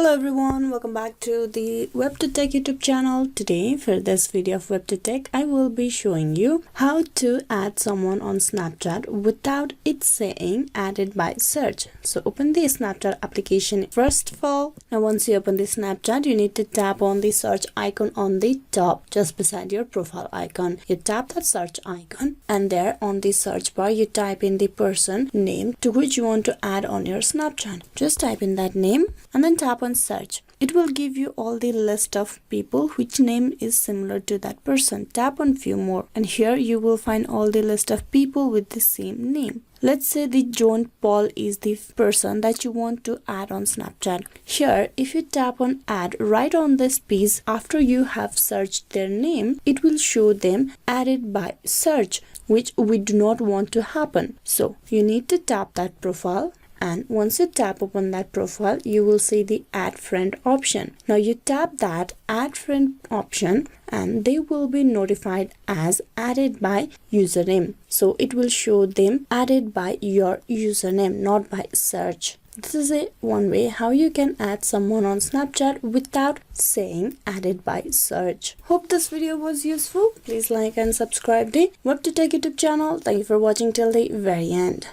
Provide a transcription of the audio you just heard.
Hello everyone, welcome back to the WebToTech YouTube channel. Today for this video of WebToTech, I will be showing you how to add someone on Snapchat without it saying added by search. So open the Snapchat application first of all. Now once you open the Snapchat, you need to tap on the search icon on the top just beside your profile icon. You tap that search icon and there on the search bar you type in the person name to which you want to add on your Snapchat. Just type in that name and then tap on search. It will give you all the list of people which name is similar to that person. Tap on few more and here you will find all the list of people with the same name. Let's say the John Paul is the person that you want to add on Snapchat. Here, if you tap on add right on this piece after you have searched their name, it will show them added by search, which we do not want to happen. So you need to tap that profile. And once you tap upon that profile, you will see the add friend option. Now you tap that add friend option and they will be notified as added by username. So it will show them added by your username, not by search. This is one way how you can add someone on Snapchat without saying added by search. Hope this video was useful. Please like and subscribe the WebToTech YouTube channel. Thank you for watching till the very end.